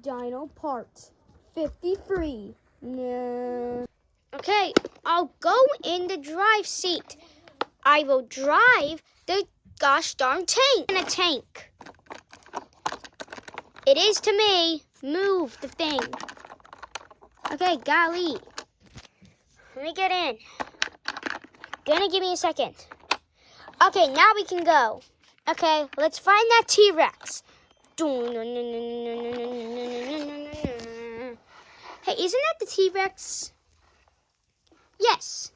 Dino Part 53. No. Okay, I'll go in the drive seat. I will drive the gosh darn tank. In a tank. It is to me. Move the thing. Okay, golly. Let me get in. Gonna give me a second. Okay, now we can go. Okay, let's find that T-Rex. Hey, isn't that the T-Rex? Yes.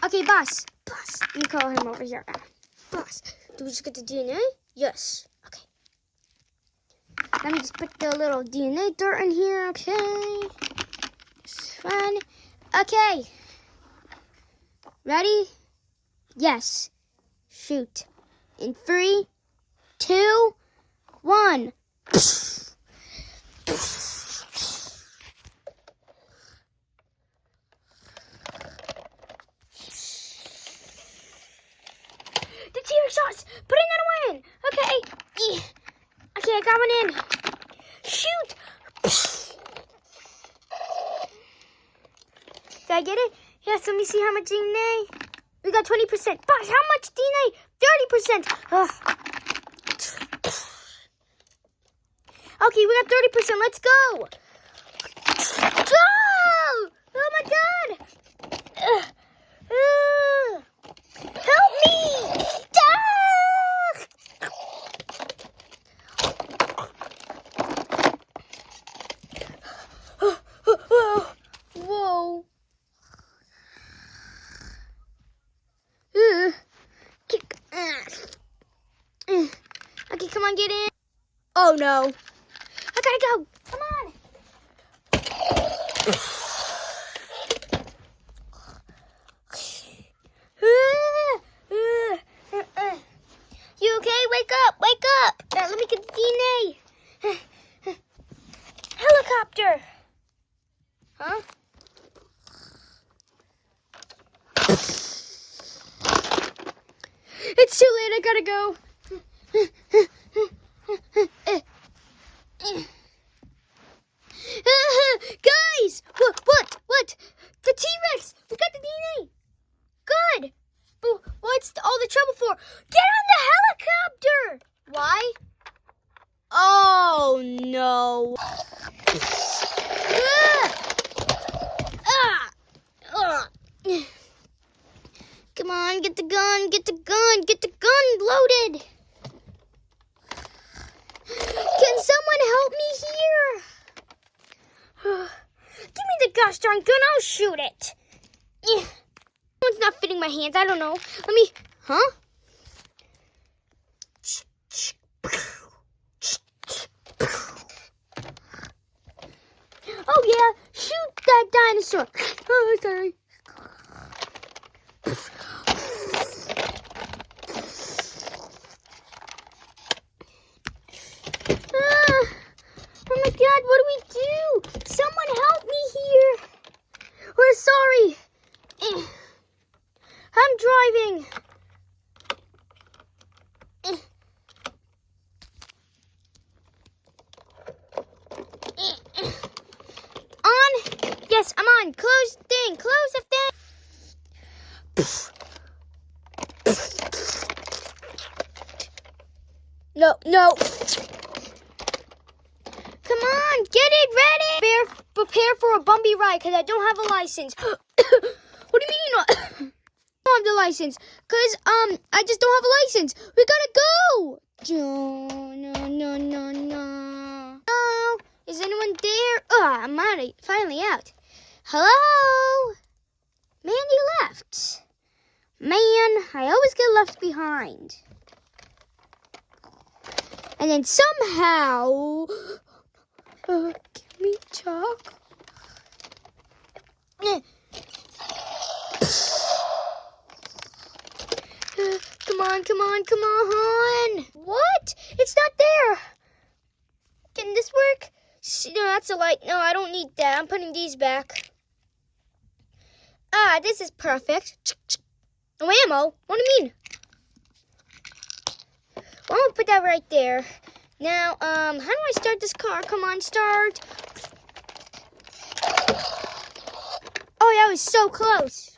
Okay, boss. Let me call him over here. Boss, do we just get the DNA? Yes. Okay. Let me just put the little DNA dirt in here, okay? It's fun. Okay. Ready? Yes. Shoot. In 3, 2, 1. The T-Rex sauce! Put another one in! Okay. Okay, I got one in. Shoot! Did I get it? Yes, let me see how much DNA. We got 20%. Boss, how much DNA? 30%. Ugh. Okay, we got 30%. Let's go. Go! Oh my God! Help me! Whoa. Kick ass. Okay, come on, get in. Oh no. I gotta go. Come on. You okay? Wake up. Wake up. Let me get the DNA. Helicopter. Huh? It's too late. I gotta go. Guys! What? The T-Rex! We got the DNA! Good! But what's all the trouble for? Get on the helicopter! Why? Oh, no. Come on, get the gun loaded. Can someone help me here? Give me the gosh darn gun, I'll shoot it. It's not fitting my hands, I don't know. Let me, huh? Oh yeah, shoot that dinosaur. Oh, sorry. Oh my God, what do we do? Someone help me here. We're sorry. I'm driving. On? Yes, I'm on. Close the thing. Close the thing. No. Come on, get it ready. Prepare for a bumpy ride because I don't have a license. What do you mean you don't have the license? Because I just don't have a license. We gotta go. No. Oh, is anyone there? I'm finally out. Hello? Man, you left. Man, I always get left behind. And then somehow... give me chalk. Come on. What? It's not there. Can this work? No, that's a light. No, I don't need that. I'm putting these back. This is perfect. No ammo? What do you mean? Well, I'm gonna put that right there. Now, how do I start this car? Come on, start. Oh, that was so close.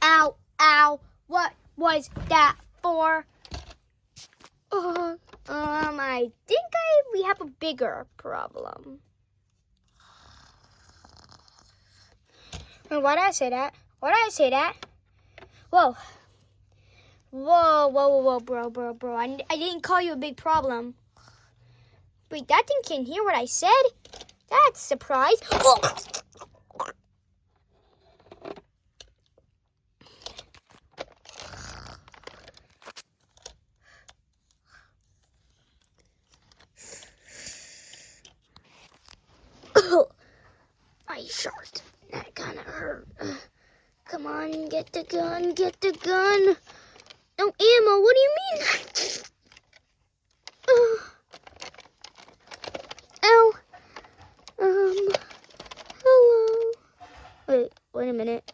Ow, ow. What was that for? I think we have a bigger problem. Why did I say that? Why did I say that? Whoa. Whoa, bro. I didn't call you a big problem. Wait, that thing can hear what I said? That's a surprise. My shirt. That kind of hurt. Come on, get the gun. No ammo. What do you mean? Ow. Hello. Wait a minute.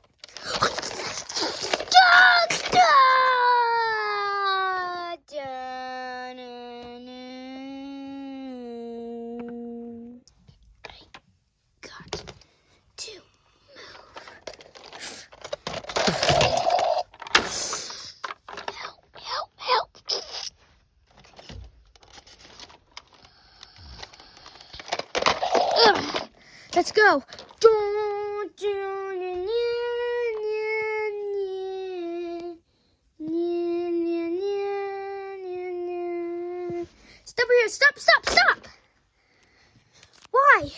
Let's go. Stop here. Stop. Why?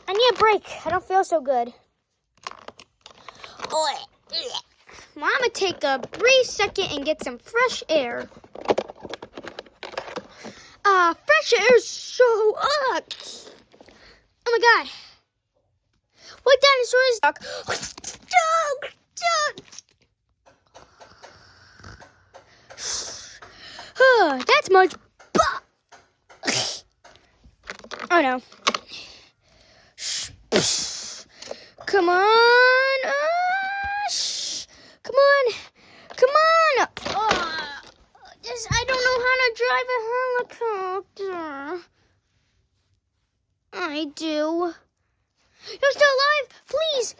I need a break. I don't feel so good. Well, I'm going to take a brief second and get some fresh air. Fresh air is so Oh my god. What dinosaur is that? That's much. Oh no. Come on. Come on. I don't know how to drive a helicopter. I do. You're still alive? Please.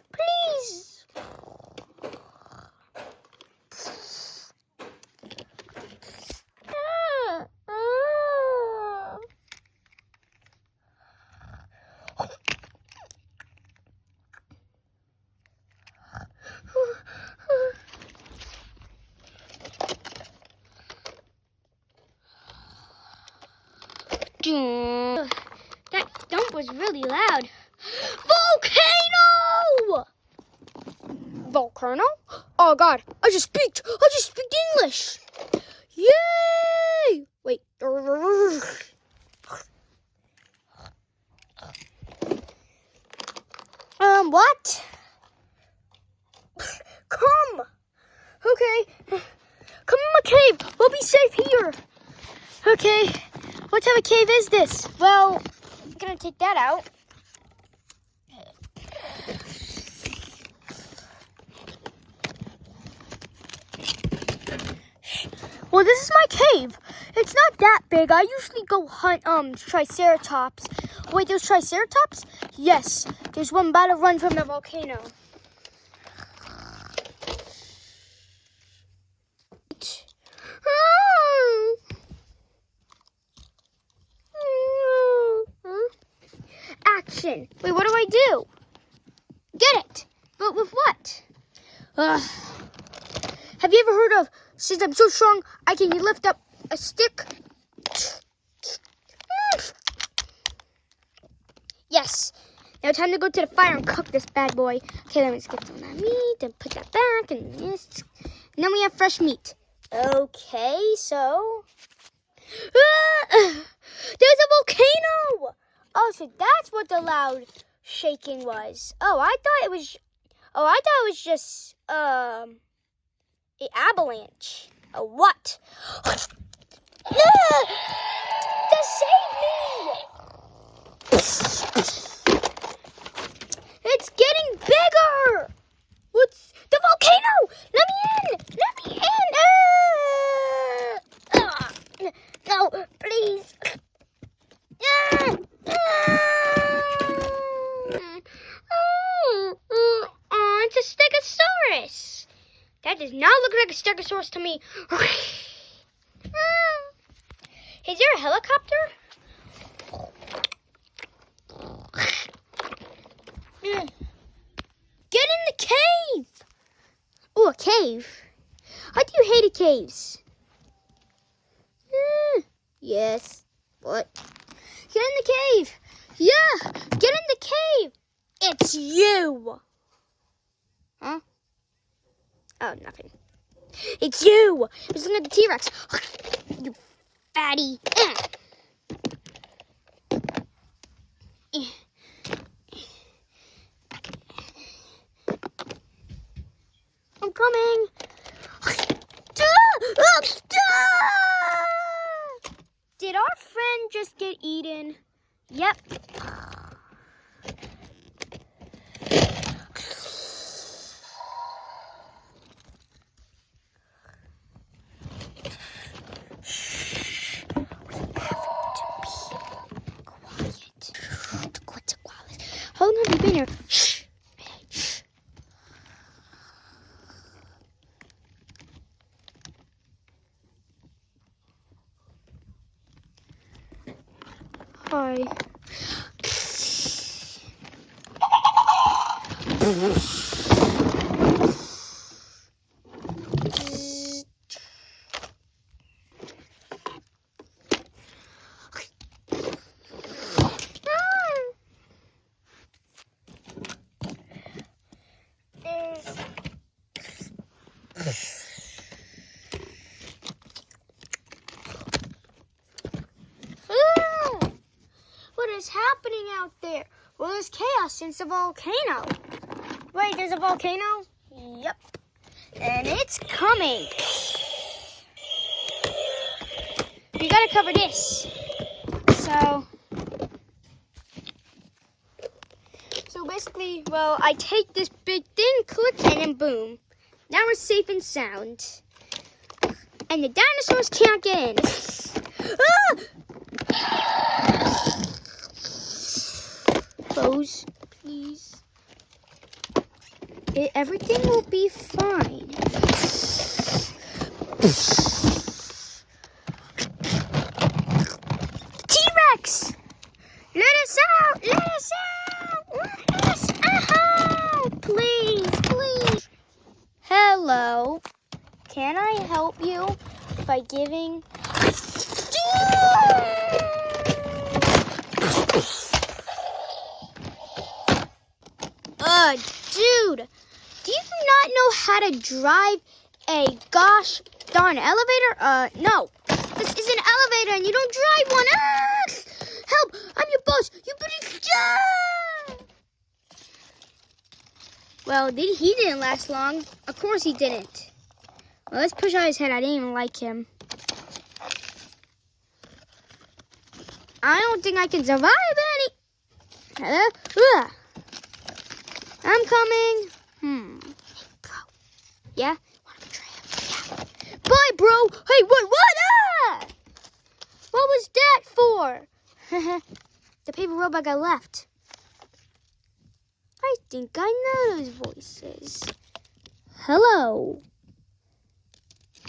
That thump was really loud. Volcano? Oh god, I just speak English. Yay! Wait. What? Come. Okay. Come in my cave. We'll be safe here. Okay. What type of cave is this? Well, I'm gonna take that out. Well, this is my cave. It's not that big. I usually go hunt triceratops. Wait, those triceratops? Yes. There's one about to run from the volcano. Action. Wait, what do I do? Get it. But with what? Have you ever heard of, since I'm so strong, I can lift up a stick? Yes. Now time to go to the fire and cook this bad boy. Okay, let me just get some of that meat and put that back. And this. And then we have fresh meat. Okay, so. There's a volcano! Oh, so that's what the loud shaking was. I thought it was just, an avalanche. A what? That saved me! It's getting bigger! That does not look like a stegosaurus to me. Is there a helicopter? Get in the cave! Oh, a cave. Why do you hate caves? Yes. What? Get in the cave! Yeah! Get in the cave! It's you! Huh? Oh, nothing. It's you! It's looking at the T-Rex. You fatty. I'm coming. Did our friend just get eaten? Yep. How long have you been here? Shh. Shh. Hi. What is happening out there? Well, there's chaos since the volcano. Wait, there's a volcano? Yep. And it's coming. You gotta cover this. So basically, well, I take this big thing, click, and then boom. Now we're safe and sound. And the dinosaurs can't get in. Close, please. Everything will be fine. T-Rex! Let us out! Let us out! Let us out! Please, please. Hello. Can I help you by giving... Dude, do you not know how to drive a gosh darn elevator? No. This is an elevator and you don't drive one. Help! I'm your boss. You better... Well, he didn't last long. Of course he didn't. Well, let's push out his head. I didn't even like him. I don't think I can survive any... Hello? I'm coming. Bro. Yeah? Want to betray him? Yeah. Bye, bro. Hey, what? What was that for? The paper robot got left. I think I know those voices. Hello.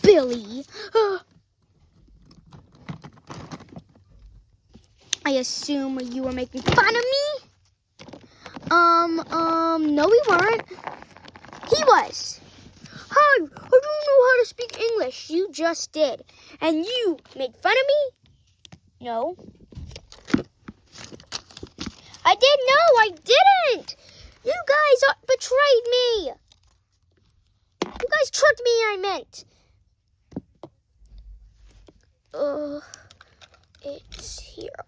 Billy. I assume you were making fun of me? No, we weren't. He was. Hi, I don't know how to speak English. You just did. And you made fun of me? No. I did. No, I didn't. You guys betrayed me. You guys tricked me, I meant. It's here.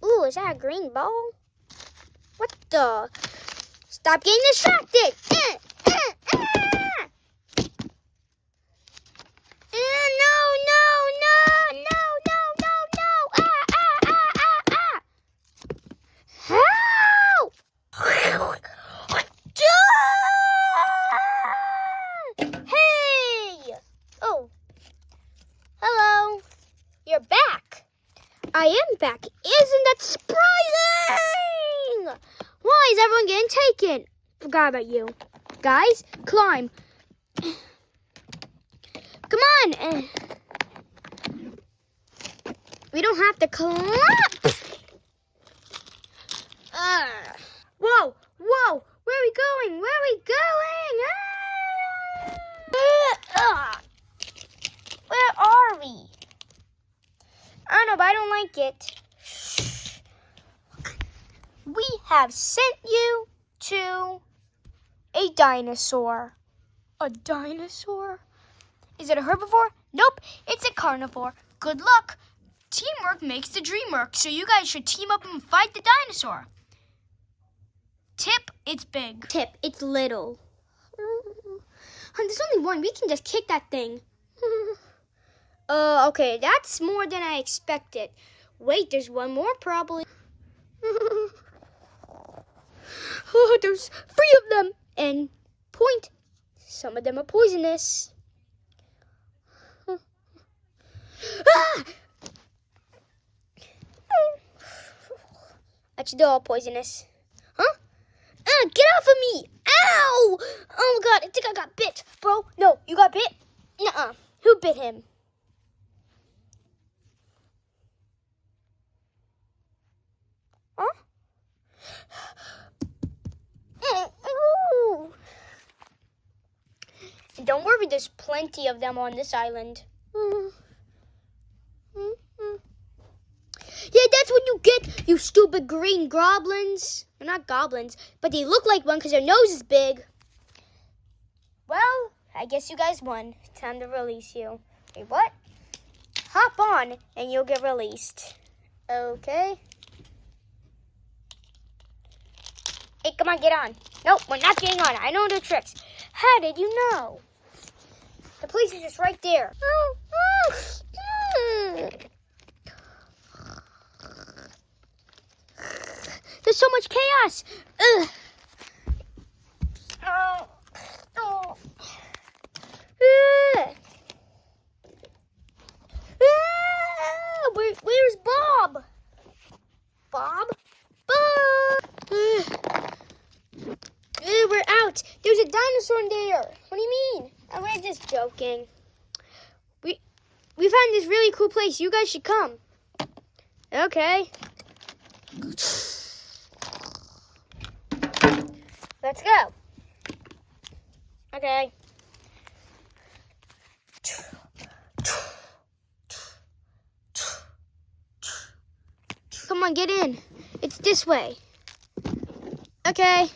Ooh, is that a green ball? What the? Stop getting distracted! I am back. Isn't that surprising? Why is everyone getting taken? Forgot about you. Guys, climb. Come on. We don't have to climb. Whoa, whoa. Where are we going? Where are we going? Where are we? I don't know, but I don't like it. We have sent you to a dinosaur. A dinosaur? Is it a herbivore? Nope, it's a carnivore. Good luck. Teamwork makes the dream work, so you guys should team up and fight the dinosaur. Tip, it's big. Tip, it's little. There's only one. We can just kick that thing. Okay, that's more than I expected. Wait, there's one more probably. Oh, there's 3 of them. And point, some of them are poisonous. Ah! Actually, they're all poisonous. Huh? Get off of me! Ow! Oh my god, I think I got bit. Bro, no, you got bit? Nuh-uh. Who bit him? Huh? And don't worry, there's plenty of them on this island. Yeah, that's what you get, you stupid green goblins. They're not goblins, but they look like one because their nose is big. Well, I guess you guys won. Time to release you. Wait, what? Hop on and you'll get released. Okay. Hey, come on, get on. Nope, we're not getting on. I know the tricks. How did you know? The place is just right there. There's so much chaos. Ugh. Where's Bob? Bob? We're out. There's a dinosaur in there. What do you mean? We're just joking. We found this really cool place. You guys should come. Okay. Let's go. Okay. Come on, get in. It's this way. Okay.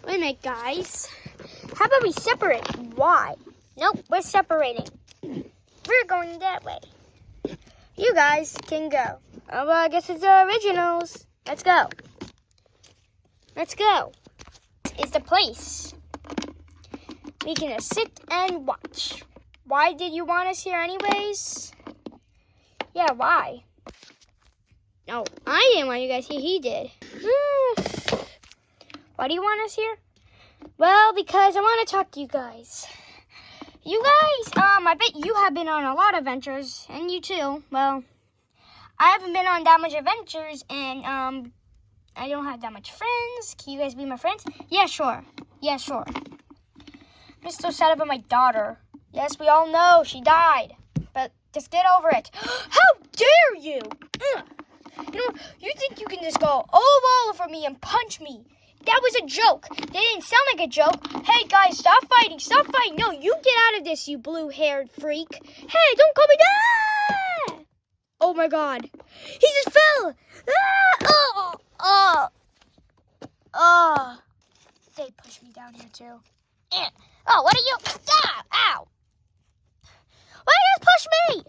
Wait a minute, guys. How about we separate? Why? Nope, we're separating. We're going that way. You guys can go. Oh, well, I guess it's the originals. Let's go. Let's go. It's the place. We can just sit and watch. Why did you want us here anyways? Yeah, why? No, I didn't want you guys here. He did. Why do you want us here? Well, because I want to talk to you guys. You guys, I bet you have been on a lot of adventures, and you too. Well, I haven't been on that much adventures, and I don't have that much friends. Can you guys be my friends? Yeah, sure. Yeah, sure. I'm just so sad about my daughter. Yes, we all know she died, but just get over it. How dare you? You know, you think you can just go all over me and punch me? That was a joke. They didn't sound like a joke. Hey, guys, stop fighting. Stop fighting. No, you get out of this, you blue-haired freak. Hey, don't call me that. Oh, my God. He just fell. They pushed me down here, too. Oh, what are you? Ow. Why did you just push me?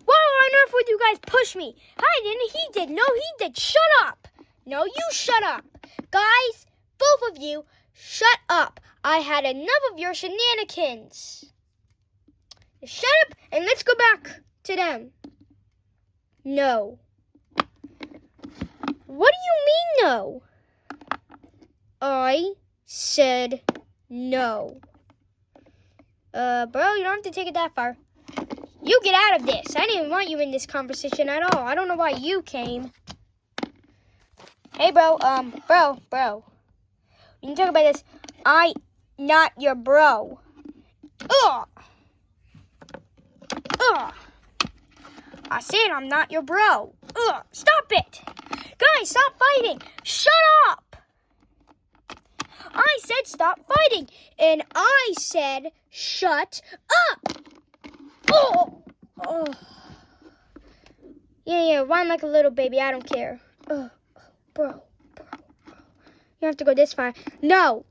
Why on earth would you guys push me? I didn't. He did. No, he did. Shut up. No, you shut up. Guys, both of you, shut up. I had enough of your shenanigans. Shut up and let's go back to them. No. What do you mean, no? I said no. Bro, you don't have to take it that far. You get out of this. I didn't want you in this conversation at all. I don't know why you came. Hey, bro, bro. We can talk about this. I not your bro. Ugh. Ugh. I said I'm not your bro. Ugh. Stop it. Guys, stop fighting. Shut up. I said stop fighting. And I said shut up. Oh. Oh. Yeah, whine like a little baby. I don't care. Bro. You have to go this far. No.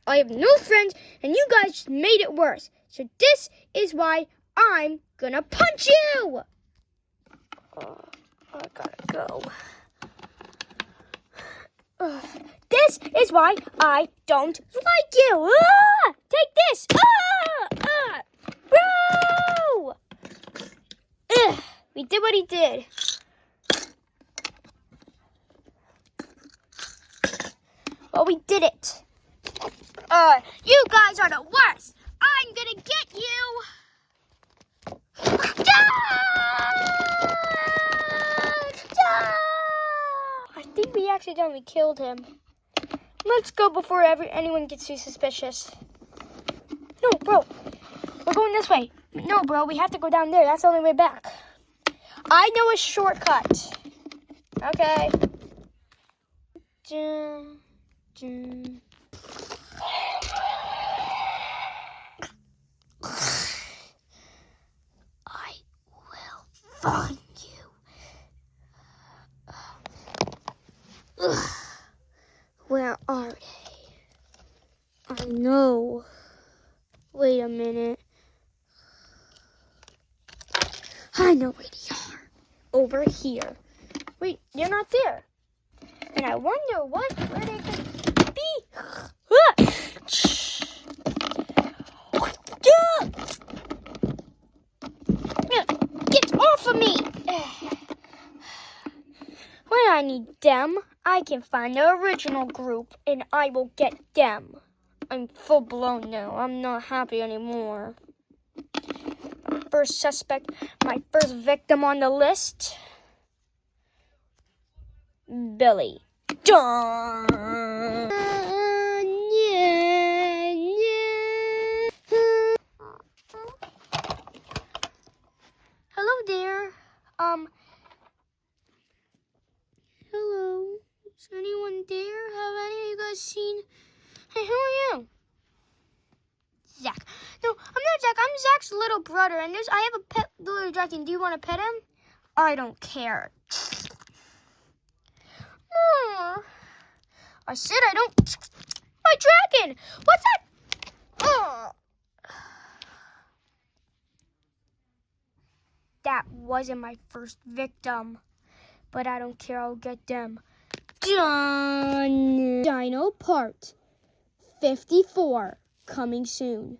I have no friends, and you guys just made it worse. So this is why I'm gonna punch you. I gotta go. This is why I don't like you. Take this. Bro! We did what he did. Well, we did it. You guys are the worst. I'm gonna get you. I think we accidentally killed him. Let's go before anyone gets too suspicious. No, bro. We're going this way. No, bro. We have to go down there. That's the only way back. I know a shortcut. Okay. I will find you. Where are they? I know. Wait a minute. I know where they are. Over here. Wait, you're not there. And I wonder where they could be. Get off of me! When I need them, I can find the original group and I will get them. I'm full blown now. I'm not happy anymore. First suspect, my first victim on the list. Billy. Darn. Hello there. Hello. Is anyone there? Have any of you guys seen? Hey, who are you? Zach. No, I'm not Zach. I'm Zach's little brother, and I have a pet little dragon. Do you want to pet him? I don't care. I said I don't. My dragon! What's that? That wasn't my first victim, but I don't care. I'll get them. Done. Dino part 54 coming soon.